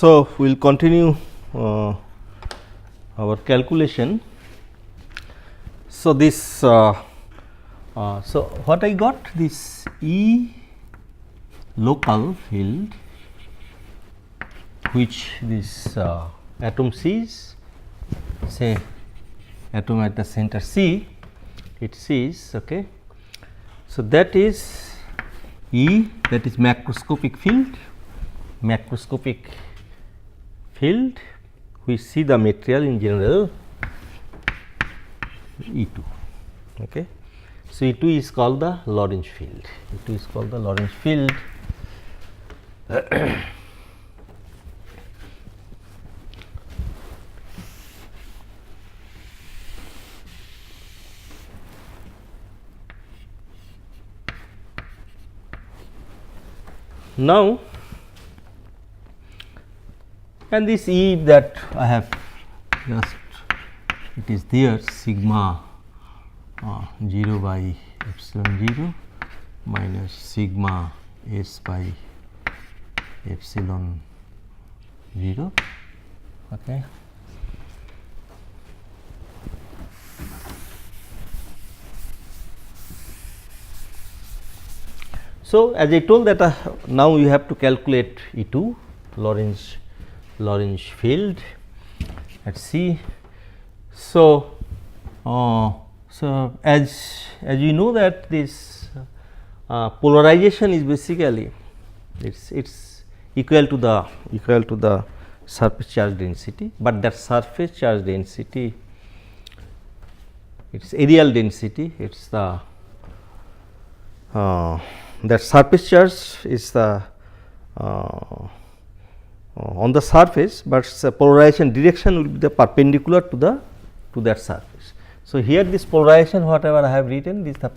So, we will continue our calculation. So, this so what I got, this E local field which this atom sees, say atom at the center C, it sees. Okay. So, that is E, that is macroscopic field, we see the material in general E2. Okay. So, E2 is called the Lorentz field, E2 is called the Lorentz field. Now, and this E that I have just, it is there, sigma 0 by epsilon 0 minus sigma s by epsilon 0. Okay. So, as I told that now you have to calculate E2 Lorentz field at C. So, so as you know that this polarization is basically it's equal to the surface charge density, but that surface charge density, its areal density, it's the that surface charge is the on the surface, but the polarization direction will be the perpendicular to that surface. So, here this polarization whatever I have written, this is the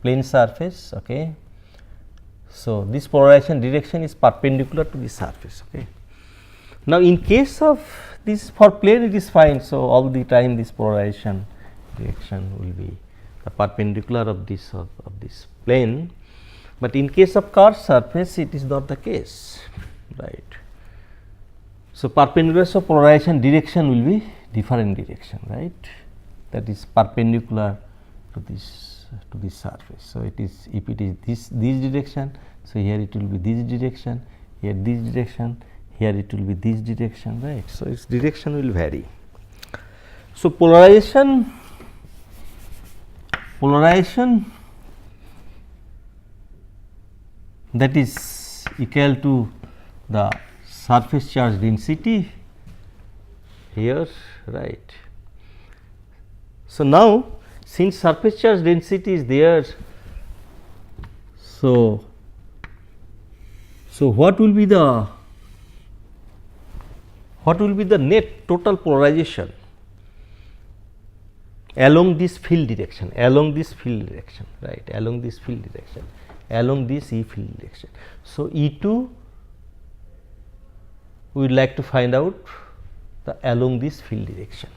plane surface. Okay. So, this polarization direction is perpendicular to the surface. Okay. Now, in case of this for plane it is fine. So, all the time this polarization direction will be the perpendicular of this plane, but in case of curved surface it is not the case, right. So, perpendicular, so polarization direction will be different direction, right, that is perpendicular to this surface. So, it is, if it is this direction, so here it will be this direction, here this direction, here it will be this direction, right. So, its direction will vary. So, polarization that is equal to the surface charge density here, right. So, now since surface charge density is there, so what will be the net total polarization along this field direction, right, along this E field direction. So, E2 we would like to find out the along this field direction.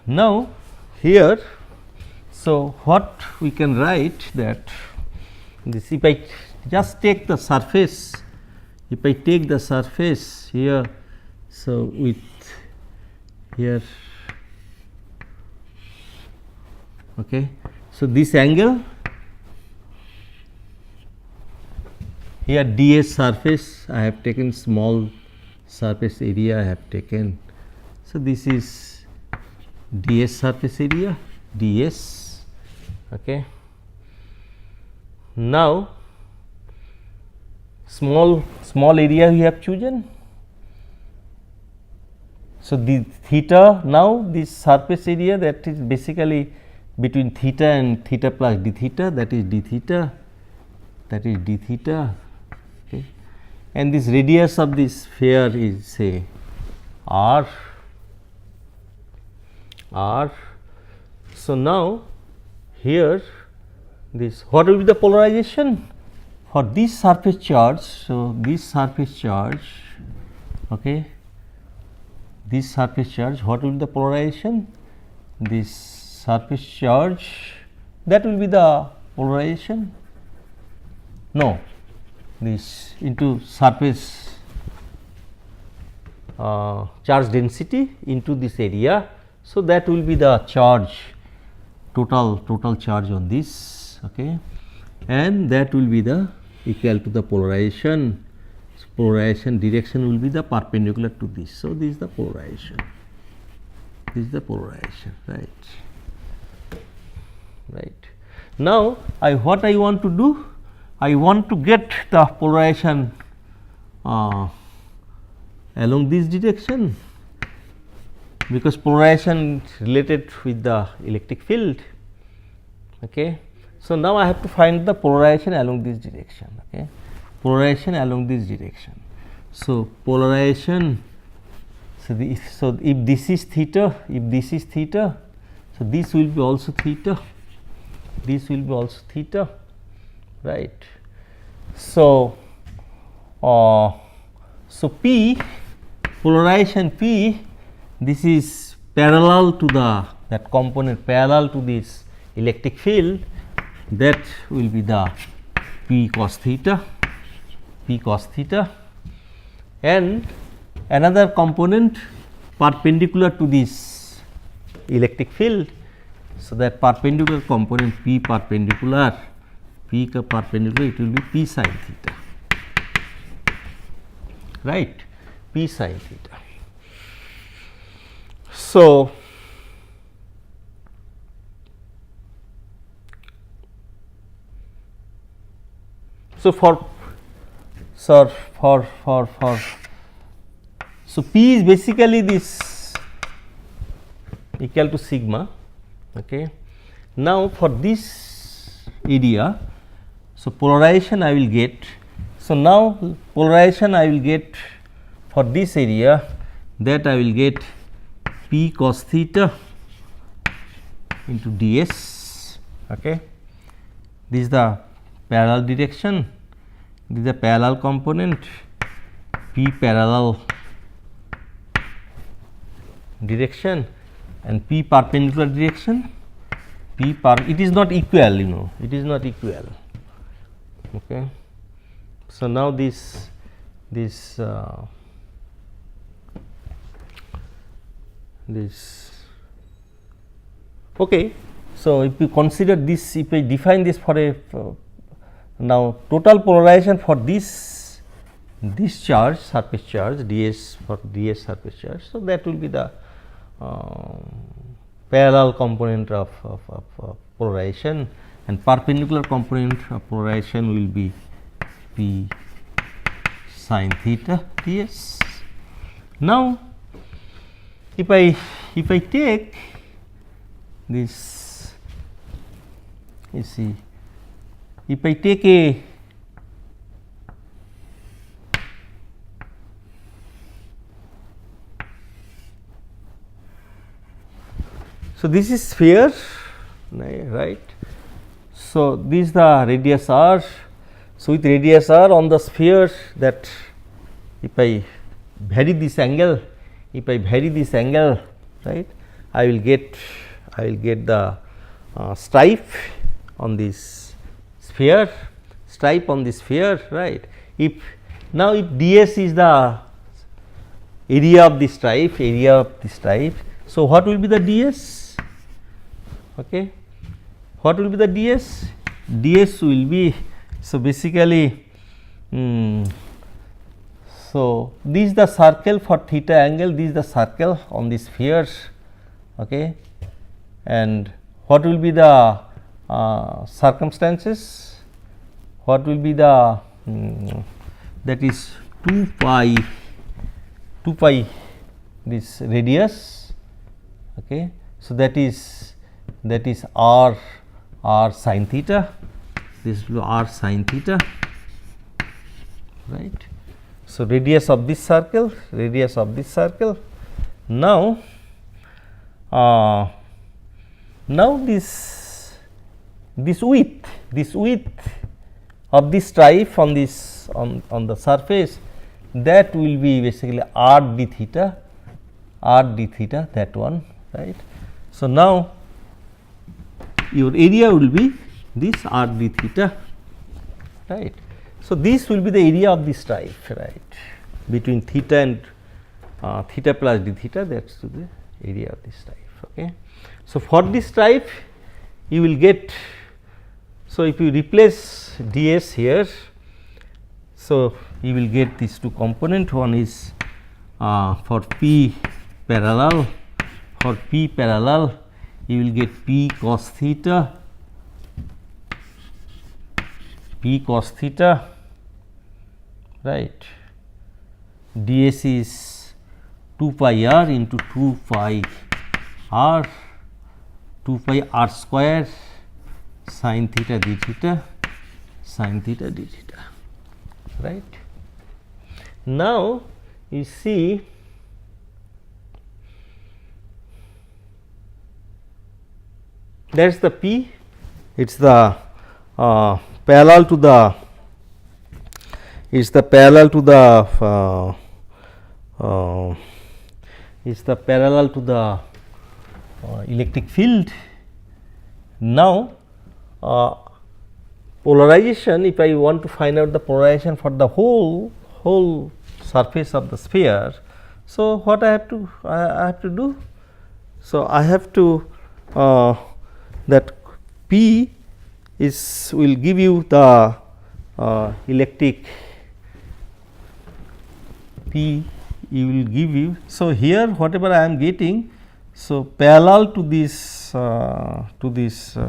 Now, here, so what we can write that this, if I just take the surface, if I take the surface here, so with here, okay. So, this angle here ds surface, I have taken small surface area I have taken. So, this is ds surface area, ds. Okay. Now, small area we have chosen. So, the theta, now this surface area, that is basically between theta and theta plus d theta, that is d theta, okay. And this radius of this sphere is say r. So, now here this, what will be the polarization for this surface charge? So, this surface charge, okay, this surface charge, what will be the polarization? This surface charge, that will be the polarization, no, this into surface charge density into this area. So, that will be the charge total charge on this, okay, and that will be the equal to the polarization. So, polarization direction will be the perpendicular to this. So, this is the polarization, this is the polarization, right. Now, what I want to do, I want to get the polarization along this direction, because polarization is related with the electric field. Okay. So, now I have to find the polarization along this direction, okay, polarization along this direction. So, polarization, so if this is theta, so this will be also theta, this will be also theta, right. So, so P, polarization P, this is parallel to the that component parallel to this electric field, that will be the P cos theta, and another component perpendicular to this electric field. So, that perpendicular component P perpendicular, it will be P sin theta, right, P sin theta. So, so P is basically this equal to sigma, okay. Now, for this area, so polarization I will get, so now polarization I will get for this area, that I will get P cos theta into ds, okay. This is the parallel direction, this is the parallel component, P parallel direction, and P perpendicular direction, it is not equal, you know, it is not equal, okay. So, now this okay. So, if you consider this, if I define this for a now total polarization for this charge, surface charge ds, for ds surface charge. So, that will be the parallel component of polarization, and perpendicular component of polarization will be P sin theta ds. Now, if I take this, you see, if I take a so this is sphere, right. So, this is the radius r. So, with radius r on the sphere, that if I vary this angle, right, I will get the stripe on this sphere, right. If now, if ds is the area of the stripe, so what will be the ds? Okay, what will be the ds? Ds will be, so basically, so this is the circle for theta angle, this is the circle on the sphere, okay, and what will be the circumstances? What will be the that is 2 pi this radius, okay. So, that is r sin theta, this will be r sin theta, right. So, radius of this circle, now this width of this stripe on this on the surface, that will be basically r d theta, that one, right. So, now your area will be this r d theta, right. So, this will be the area of the stripe, right, between theta and theta plus d theta, that is to the area of this stripe. Okay. So, for this stripe you will get, so if you replace ds here, so you will get these two component. One is for p parallel, you will get p cos theta, right. ds is 2 pi r into 2 pi r square sin theta d theta, right. Now, you see that is the p, it is the parallel to the, is the parallel to the electric field. Now, polarization, if I want to find out the polarization for the whole surface of the sphere, so what I have to do? So, I have to that P is will give you the electric P will give you. So, here whatever I am getting, so parallel to this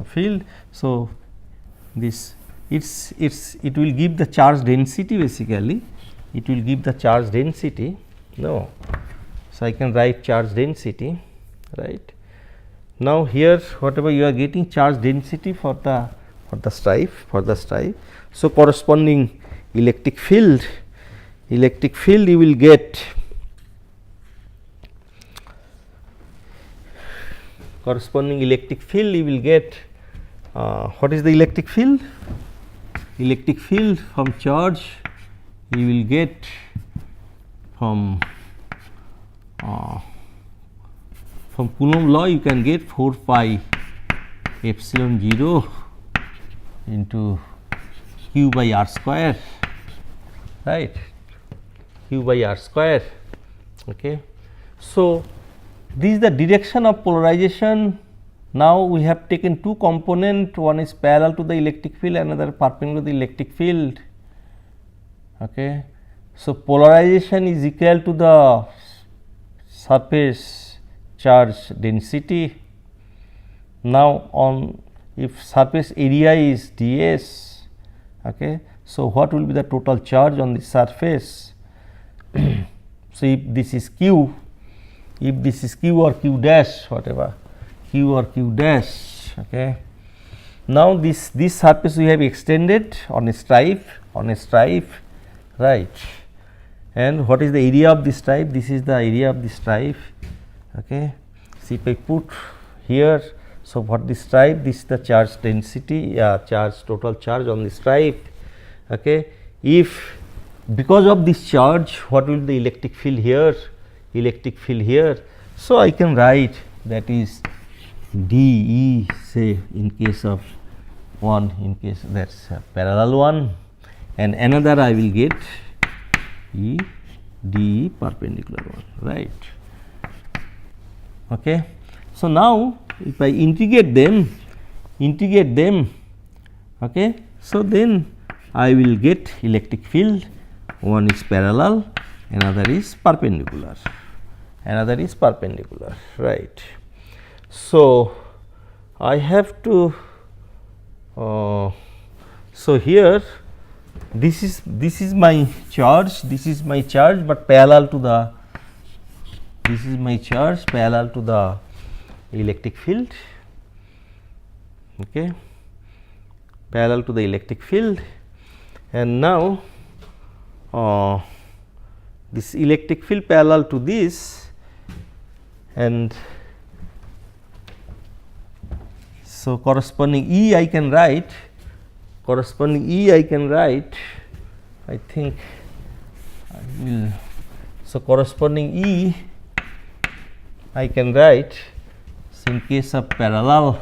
field. So, this it will give the charge density, basically it will give the charge density. No, so I can write charge density, right. Now, here whatever you are getting charge density for the stripe, so corresponding electric field you will get, what is the electric field? Electric field from charge you will get from Coulomb law, you can get 4 pi epsilon 0 into q by r square, right, q by r square. Okay. So, this is the direction of polarization. Now, we have taken two component, one is parallel to the electric field, another perpendicular to the electric field. Okay. So, polarization is equal to the surface charge density. Now, on if surface area is ds, okay, so what will be the total charge on the surface? So, if this is q, or q dash, whatever q or q dash, okay. Now, this surface we have extended on a stripe, right, and what is the area of this stripe? This is the area of this stripe. Okay. So, if I put here, so what this stripe, this is the charge density, total charge on the stripe. Okay. If because of this charge, what will be the electric field here? So, I can write that is dE, say in case of one, in case that is a parallel one, and another I will get E dE perpendicular one, right. Okay. So, now if I integrate them, okay, so then I will get electric field, one is parallel, another is perpendicular, right. So, I have to so here this is my charge, but parallel to the, this is my charge parallel to the electric field, okay, parallel to the electric field. And now, this electric field parallel to this, and so corresponding E I can write, I think I will, so corresponding E I can write, so in case of parallel,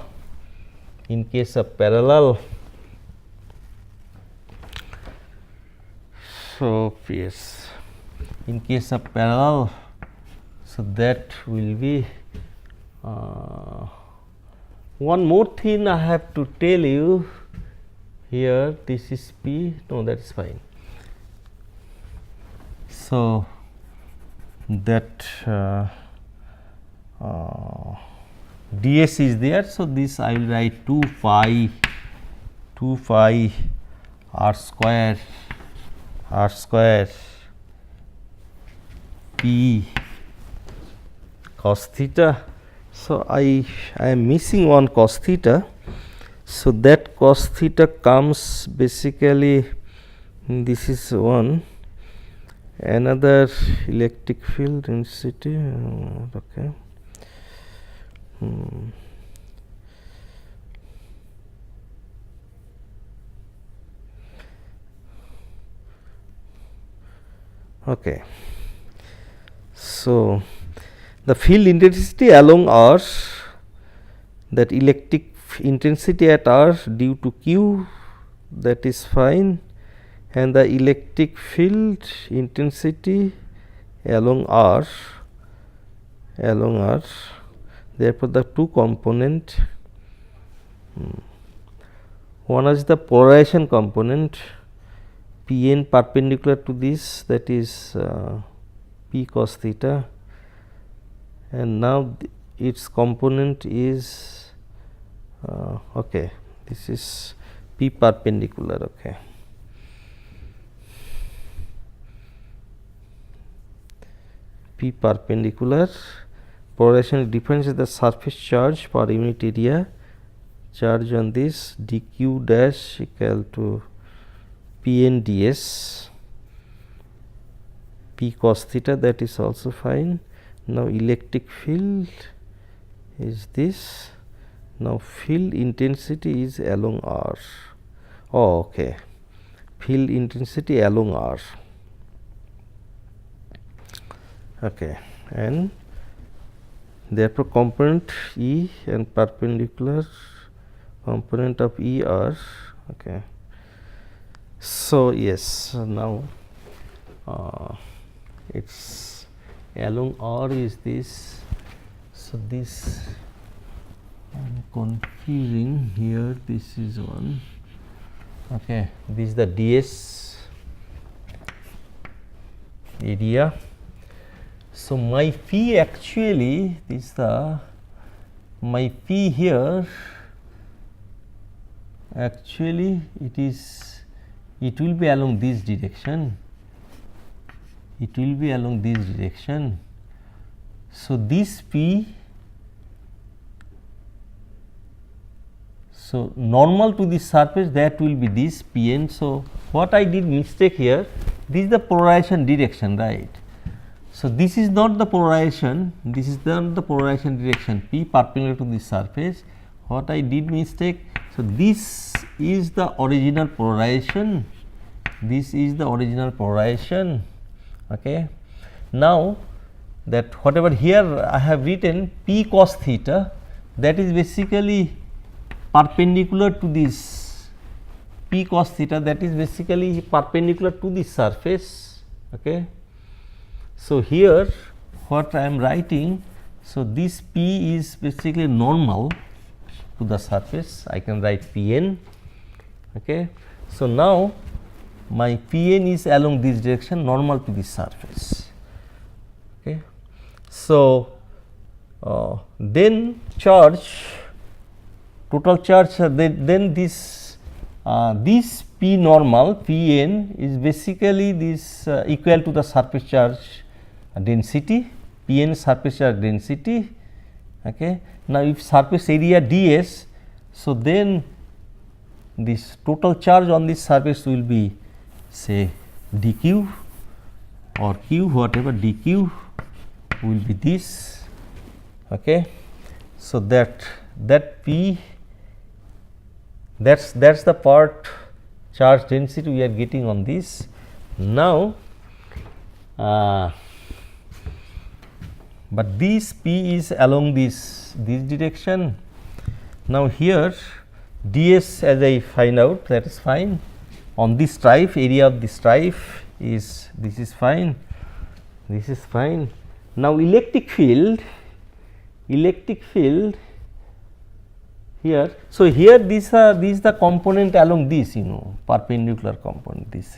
so yes, in case of parallel, So, that will be one more thing I have to tell you here, this is P, no, that is fine. So, that ds is there. So, this I will write 2 pi r square p cos theta. So, I am missing one cos theta. So, that cos theta comes basically, this is one, another electric field density, okay. Okay. So, the field intensity along R, that electric intensity at R due to Q, that is fine, and the electric field intensity along R, therefore, the two component, one is the polarization component P n perpendicular to this, that is P cos theta, and now its component is okay, this is P perpendicular, okay. P perpendicular, polarization depends on the surface charge per unit area, charge on this dq dash equal to P n ds, P cos theta, that is also fine. Now, electric field is this. Now, field intensity is along R. Oh, okay. Field intensity along R. Okay, and therefore, component E and perpendicular component of E are okay. So, yes, now it's along R is this. So, this I am confusing here, this is one, okay, this is the ds area. So, my phi actually is the, my phi here actually it is, it will be along this direction, it will be along this direction. So, this P, so normal to this surface, that will be this P n. So, what I did mistake here, this is the polarization direction, right. So, this is not the polarization, this is not the polarization direction P perpendicular to this surface. What I did mistake, so this is the original polarization, this is the original polarization, okay. Now, that whatever here I have written P cos theta, that is basically perpendicular to this P cos theta, that is basically perpendicular to this surface, okay. So, here what I am writing, so this P is basically normal to the surface, I can write P n, okay. So, now my P n is along this direction, normal to this surface, okay. So, then charge, total charge, then this this P normal P n is basically this equal to the surface charge density, P n surface charge density, okay. Now, if surface area ds, so then this total charge on this surface will be say dq or q, whatever, dq will be this, okay. So, that P, that's the part charge density we are getting on this. Now, but this P is along this direction. Now, here ds, as I find out, that is fine, on this stripe, area of this stripe is, this is fine, this is fine. Now, electric field here. So, here these are the component along this, you know, perpendicular component, this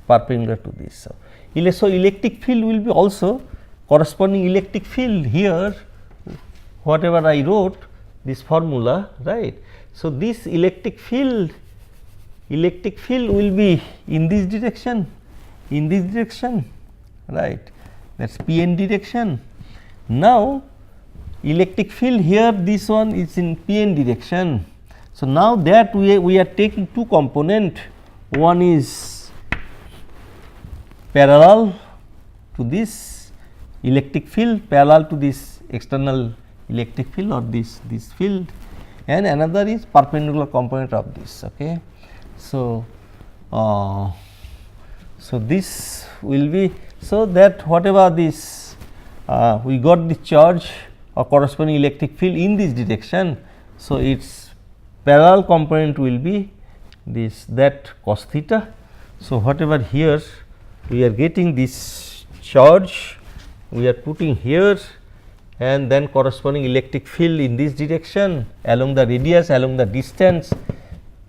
perpendicular to this. So, electric field will be also corresponding electric field here, whatever I wrote this formula, right. So, this electric field will be in this direction, right, that is P n direction. Now, electric field here, this one is in P n direction. So, now that we are taking two component, one is parallel to this electric field, parallel to this external electric field or this field, and another is perpendicular component of this. Okay. So, so this will be, so that whatever this we got the charge or corresponding electric field in this direction. So, its parallel component will be that cos theta. So, whatever here we are getting this charge, we are putting here, and then corresponding electric field in this direction along the radius, along the distance,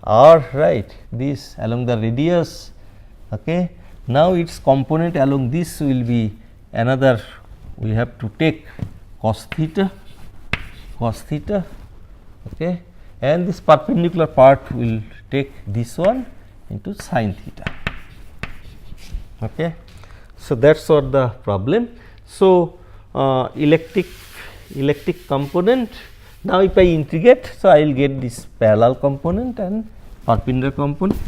or right, this along the radius. Okay. Now, its component along this will be another, we have to take cos theta, okay, and this perpendicular part will take this one into sin theta. Okay. So, that is what the problem. So, electric component, now if I integrate, so I will get this parallel component and perpendicular component.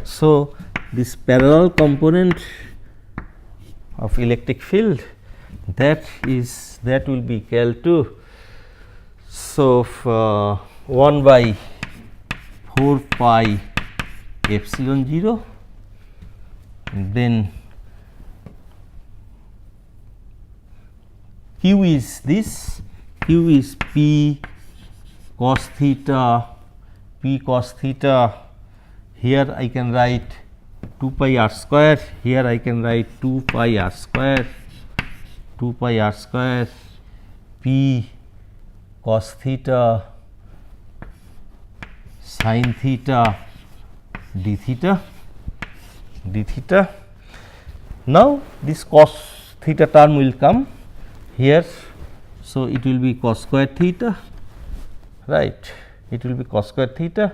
So, this parallel component of electric field, that will be equal to, so 1 by 4 pi epsilon 0, then q is this, q is p cos theta, here I can write 2 pi r square, here I can write 2 pi r square, p cos theta sin theta d theta. Now, this cos theta term will come here. So, it will be cos square theta, right, it will be cos square theta,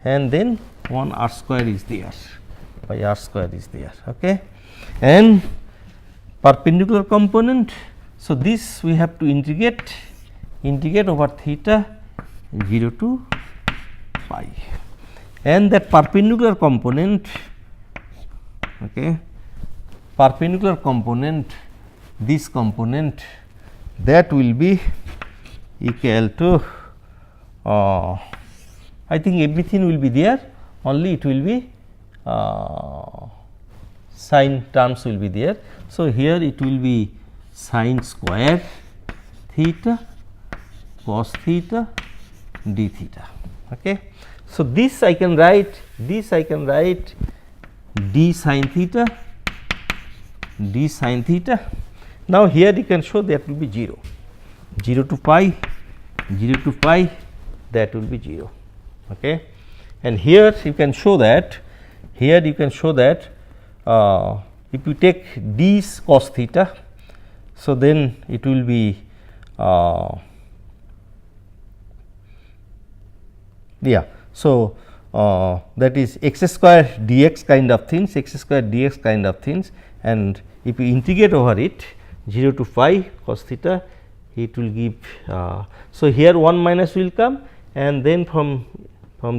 and then 1 r square is there, pi r square is there. Okay. And perpendicular component, so this we have to integrate over theta 0 to pi, and that perpendicular component, okay, perpendicular component, this component, that will be equal to I think everything will be there, only it will be sin terms will be there. So, here it will be sin square theta cos theta d theta. Okay. So, this I can write d sin theta, Now, here you can show that will be 0 to pi, that will be 0. Okay. And here you can show that, if you take d cos theta, so then it will be so that is x square dx kind of things, and if you integrate over it 0 to pi cos theta, it will give so here 1 minus will come, and then from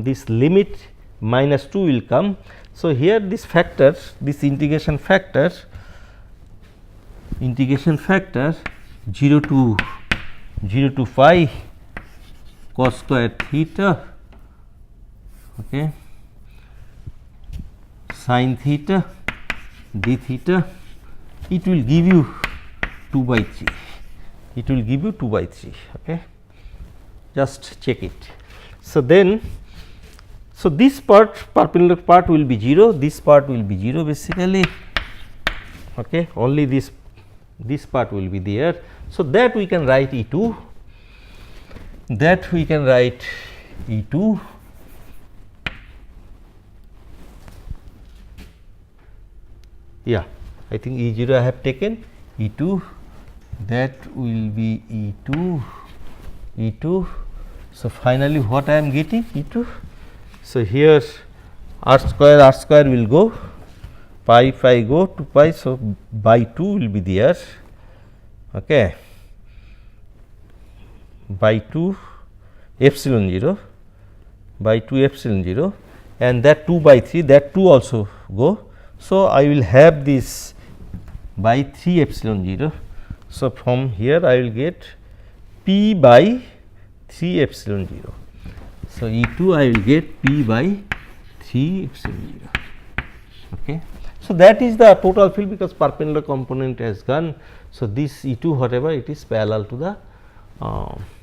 this limit minus 2 will come. So, here this factor, this integration factor 0 to pi cos square theta, okay, sin theta d theta, it will give you 2 by 3, okay. Just check it. So, then this part, perpendicular part will be 0, this part will be 0 basically, okay. Only this this part will be there. So, that we can write E2, that we can write E2 yeah, I think E0 I have taken, E2 that will be E2. So, finally, what I am getting E2. So, here r square will go, pi go to pi. So, by 2 will be there, okay, by 2 epsilon 0, by 2 epsilon 0, and that 2 by 3, that 2 also go. So, I will have this by 3 epsilon 0. So, from here I will get p by 3 epsilon 0. So, E2 I will get p by 3 epsilon 0. Okay. So, that is the total field because perpendicular component has gone. So, this E2 whatever it is parallel to the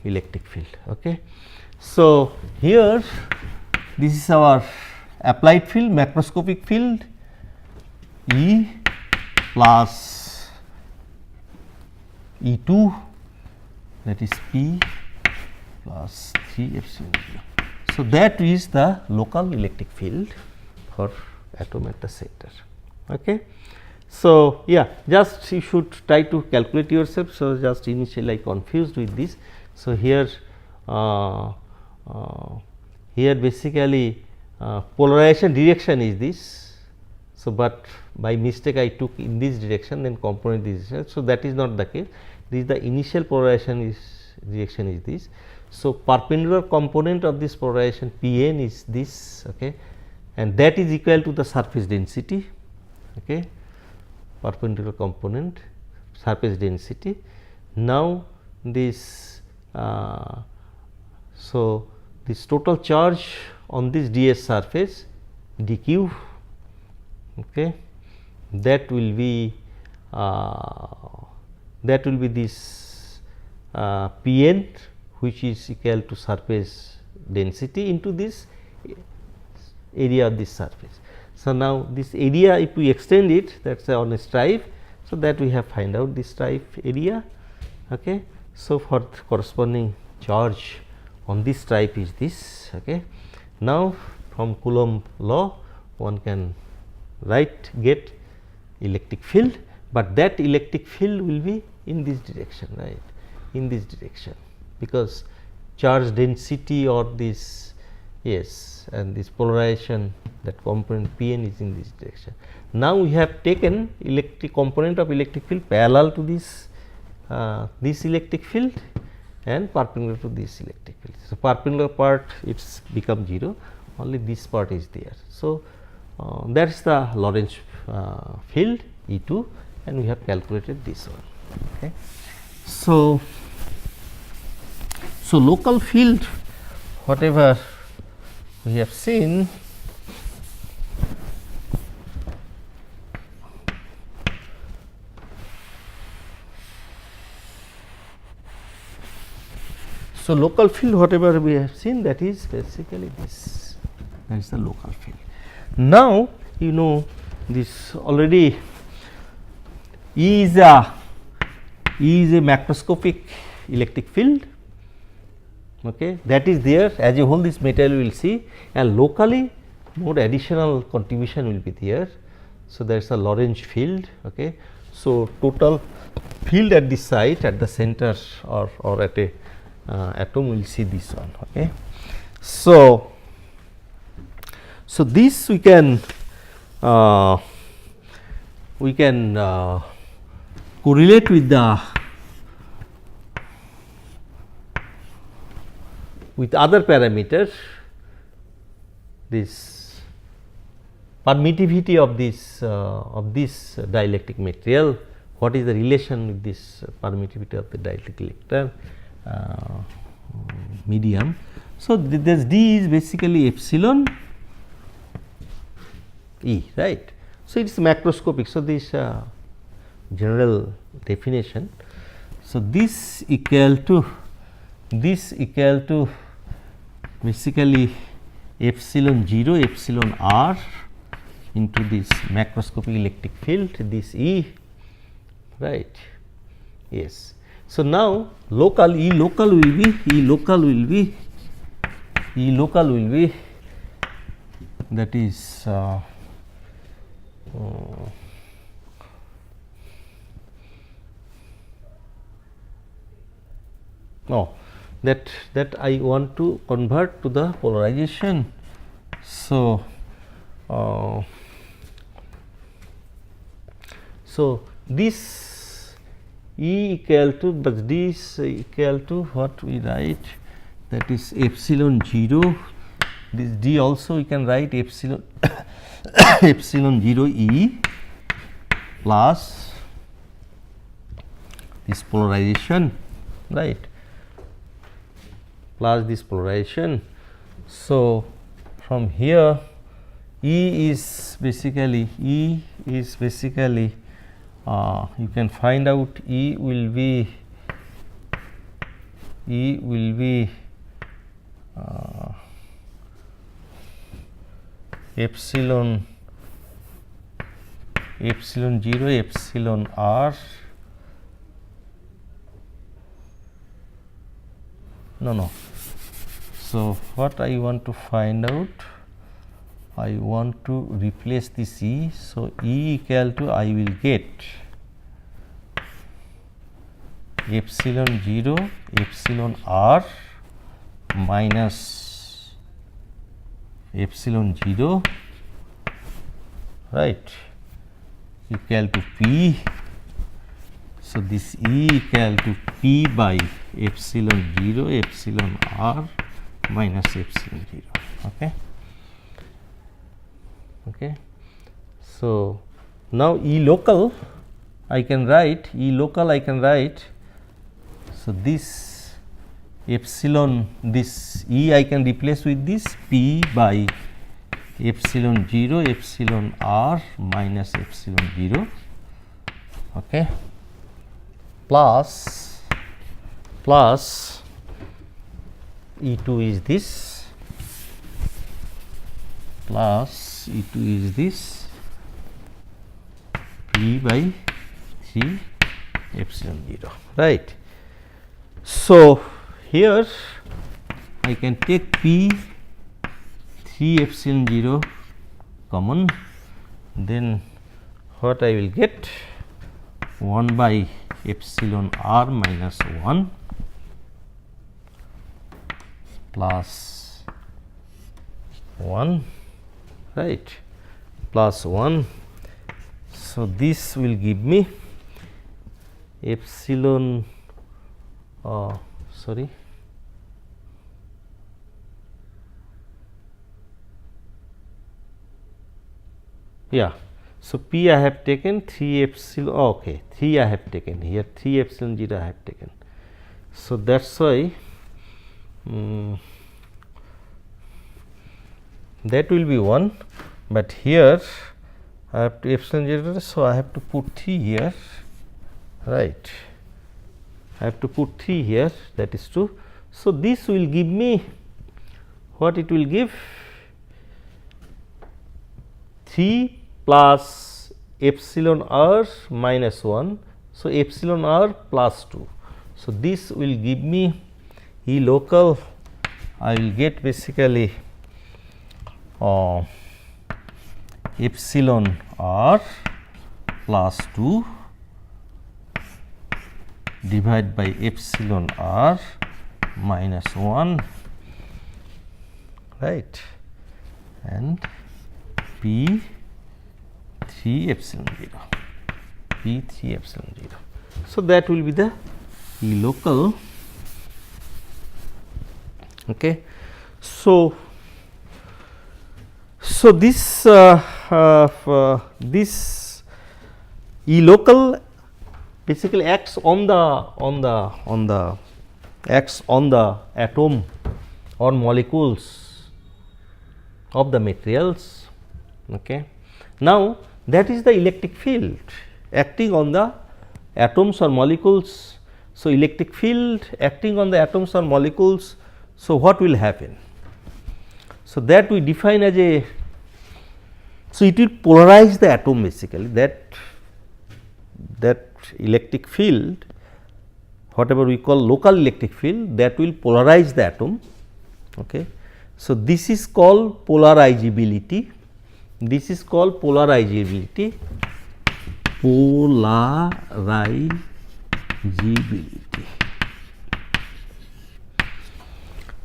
electric field. Okay. So, here this is our applied field, macroscopic field E plus E2, that is P plus 3 epsilon 0. So, that is the local electric field for atom at the center. Okay. So, yeah, just you should try to calculate yourself. So, just initially I confused with this. So, here basically polarization direction is this. So, but by mistake I took in this direction, then component this direction. So, that is not the case. This is the initial polarization direction is this. So, perpendicular component of this polarization P n is this, okay, and that is equal to the surface density, okay, perpendicular component surface density. Now, this so this total charge on this ds surface dq, okay, that will be this P n, which is equal to surface density into this area of this surface. So, now this area if we extend it, that is on a stripe. So, that we have find out this stripe area. Okay. So, for corresponding charge on this stripe is this. Okay. Now, from Coulomb law one can get electric field, but that electric field will be in this direction, right, in this direction, because charge density or this, yes, and this polarization, that component P n is in this direction. Now, we have taken electric component of electric field parallel to this electric field and perpendicular to this electric field. So, perpendicular part it's become 0, only this part is there. So, that is the Lorentz field E2, and we have calculated this one. Okay. So, local field whatever we have seen, so local field whatever we have seen, that is basically this, that is the local field. Now, you know this already E is a macroscopic electric field, okay, that is there as a whole this metal we will see, and locally more additional contribution will be there. So, there is a Lorentz field. Okay. So, total field at this site at the center or at a atom we will see this one. Okay. So, this we can correlate with other parameters, this permittivity of this dielectric material. What is the relation with this permittivity of the dielectric electron medium? So, this d is basically epsilon E, right. So, it is macroscopic. So, this general definition. So, this equal to basically epsilon 0 epsilon r into this macroscopic electric field, this E, right. Yes. So, now local E local will be that is no, that I want to convert to the polarization. So, so this E equal to, but this equal to what we write, that is epsilon 0. This D also we can write epsilon epsilon 0 E plus this polarization, right, plus this polarization. So, from here E is basically you can find out E will be epsilon 0 epsilon r, no. So, what I want to find out, I want to replace this E. So, E equal to, I will get epsilon 0 epsilon r minus epsilon 0, right, equal to P. So, this E equal to P by epsilon 0 epsilon r minus epsilon 0. Okay. So, now E local I can write, so this epsilon, this E I can replace with this P by epsilon 0 epsilon r minus epsilon 0, okay, plus E2 is this, plus E2 is this P by 3 epsilon 0, right. So, here I can take P 3 epsilon 0 common, then what I will get, 1 by epsilon r minus 1 plus 1, right, plus 1. So, this will give me epsilon sorry, yeah. So, P I have taken 3 epsilon, okay, 3 I have taken here, 3 epsilon 0 I have taken. So, that is why that will be 1, but here I have to epsilon 0, so I have to put 3 here, right, I have to put 3 here, that is true. So, this will give me what it will give, 3 plus epsilon r minus 1. So, epsilon r plus 2. So, this will give me E local, I will get basically epsilon r plus 2 divided by epsilon r minus 1, right, and P 3 epsilon 0, P 3 epsilon 0. So, that will be the E local. Okay. So, this this E local basically acts on the atom or molecules of the materials. Okay. Now, that is the electric field acting on the atoms or molecules. So, electric field acting on the atoms or molecules. So, what will happen? So, that we define as a, so it will polarize the atom basically, that electric field whatever we call local electric field, that will polarize the atom. Okay. So, this is called polarizability. This is called polarizability.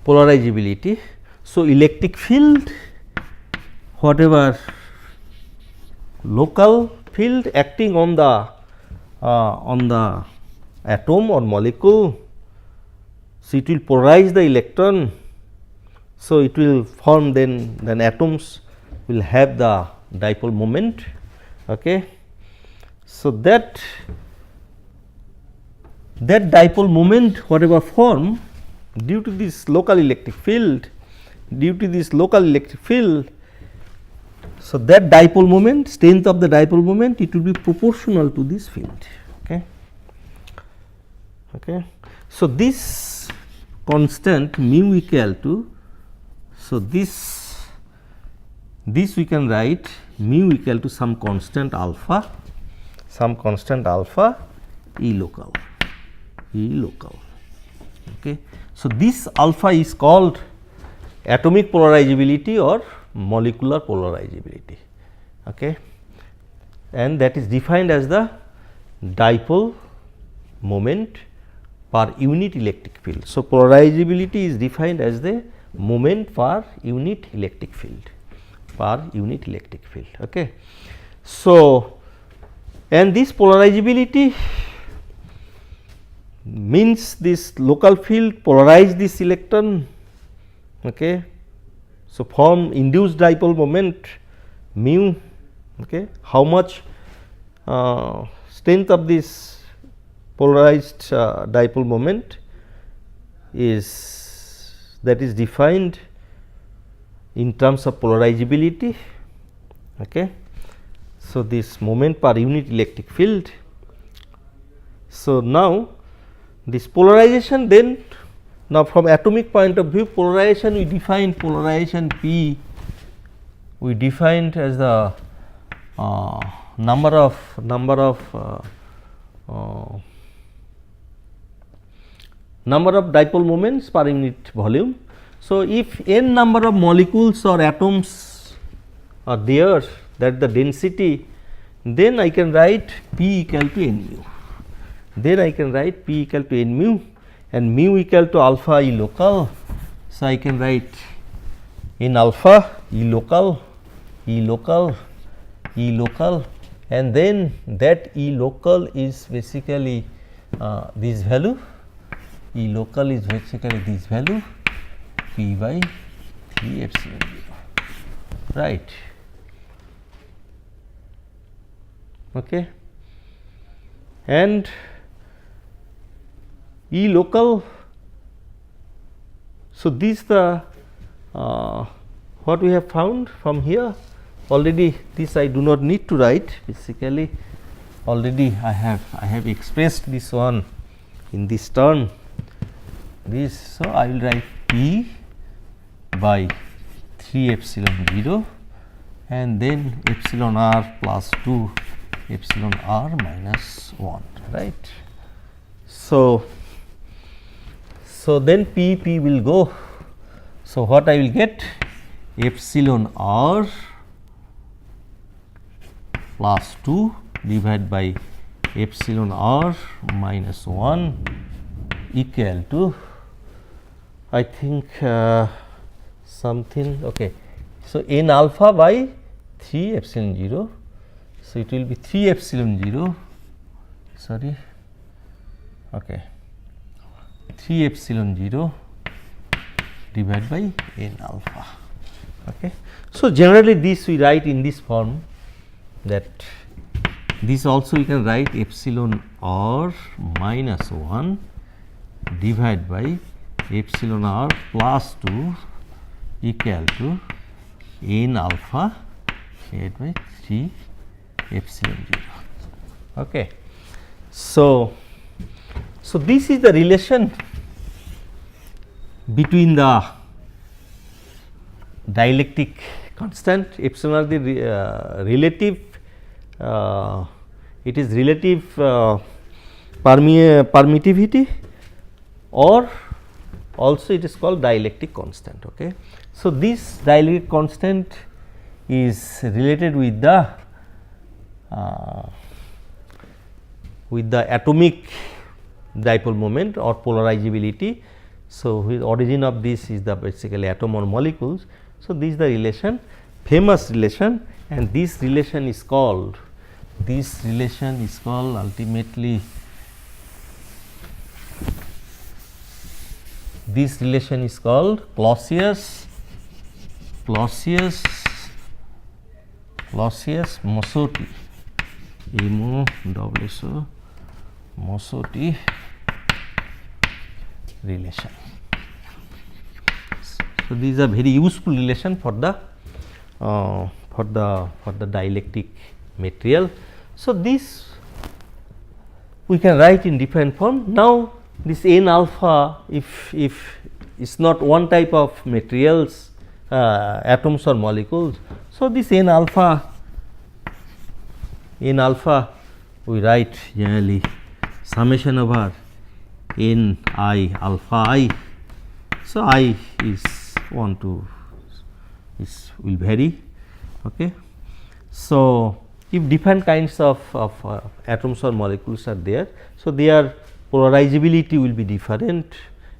Polarizability. So, electric field, whatever local field acting on the atom or molecule, so it will polarize the electron. So, it will form then atoms will have the dipole moment. Okay. So, that dipole moment whatever form due to this local electric field, so that dipole moment, strength of the dipole moment, it will be proportional to this field. Okay. Okay. So, this constant mu equal to, so this we can write mu equal to some constant alpha E local. Okay. So, this alpha is called atomic polarizability or molecular polarizability. Okay. And that is defined as the dipole moment per unit electric field. So, polarizability is defined as the moment per unit electric field. Okay. So, and this polarizability means this local field polarize this electron. Okay. So, form induced dipole moment mu. Okay. How much strength of this polarized dipole moment is, that is defined in terms of polarizability. Okay. So, this moment per unit electric field. So, now this polarization, then now from atomic point of view, polarization we define polarization P, we defined as the number of dipole moments per unit volume. So, if n number of molecules or atoms are there, that the density, then I can write P equal to n mu. And mu equal to alpha E local. So, I can write in alpha E local, and then that E local is basically this value, P by 3 epsilon 0, right. Okay. And E local, so this the what we have found from here already, this I do not need to write, basically already I have expressed this one in this term, this. So, I will write P by 3 epsilon 0 and then epsilon r plus 2 epsilon r minus 1, right. So, then P will go. So, what I will get, epsilon r plus 2 divided by epsilon r minus 1 equal to, I think something, okay. So, n alpha by 3 epsilon 0. So, it will be 3 epsilon 0, sorry, okay, 3 epsilon 0 divided by n alpha. Okay. So, generally this we write in this form, that this also we can write epsilon r minus 1 divided by epsilon r plus 2 equal to n alpha divided by 3 epsilon 0. Okay. So, this is the relation between the dielectric constant epsilon r, the relative, it is relative permittivity, or also it is called dielectric constant. Okay. So, this dielectric constant is related with the atomic dipole moment or polarizability. So, with origin of this is the basically atom or molecules. So, this is the relation, famous relation, and this relation is called ultimately, this relation is called Clausius-Mossotti Mossotti relation. So, this is a very useful relation for the dielectric material. So, this we can write in different form. Now, this n alpha, if is not one type of materials, atoms or molecules. So, this n alpha we write generally summation over n I alpha I. So, I is will vary. Okay. So, if different kinds of atoms or molecules are there, so their polarizability will be different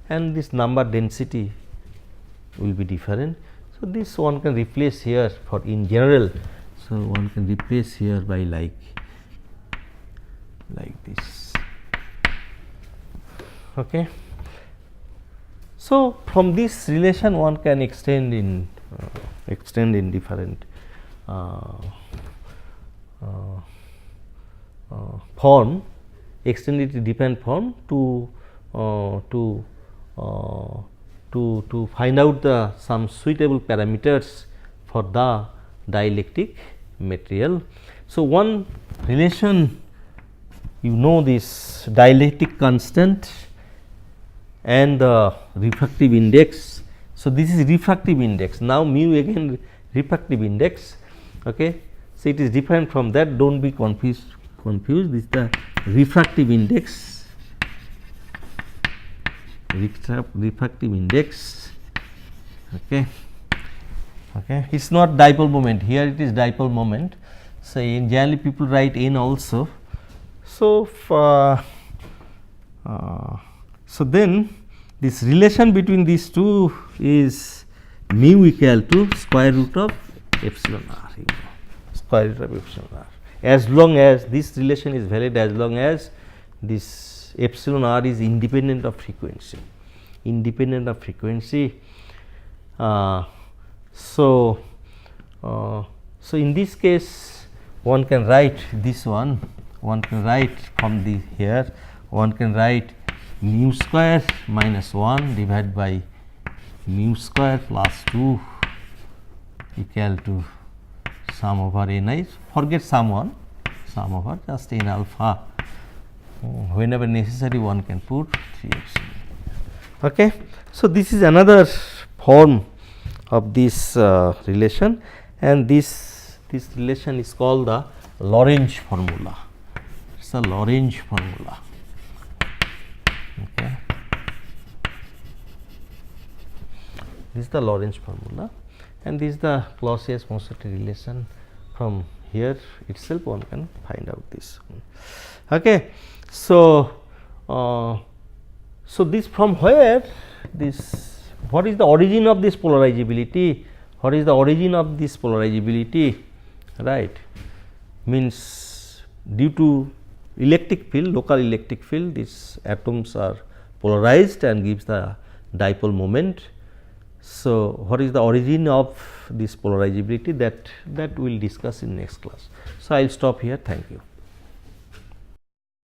and this number density will be different. So, this one can replace here for in general. So, one can replace here by like this. Okay. So, from this relation one can extend in different form, extend it to different form to find out some suitable parameters for the dielectric material. So, one relation, you know, this dielectric constant and the refractive index. So, this is refractive index. Now, mu again refractive index. Okay. So, it is different from that, do not be confused. This is the refractive index, refractive index. Okay. Okay. It is not dipole moment, here it is dipole moment. So, in generally people write n also. So, so then this relation between these two is mu equal to square root of epsilon r, square root of epsilon r. As long as this relation is valid, as long as this epsilon r is independent of frequency, so in this case one can write this one can write from the here, one can write mu square minus 1 divided by mu square plus 2 equal to sum over n I, forget sum over just n alpha, whenever necessary one can put 3 epsilon. Okay. So, this is another form of this relation, and this relation is called the Lorentz formula. It is a Lorentz formula. Okay. This is the Lorentz formula, and this is the Clausius-Mossotti relation. From here itself one can find out this. Okay. So, so this from where this, what is the origin of this polarizability? What is the origin of this polarizability? Right, means due to electric field, local electric field, these atoms are polarized and gives the dipole moment. So, what is the origin of this polarizability, that we will discuss in next class. So, I will stop here. Thank you.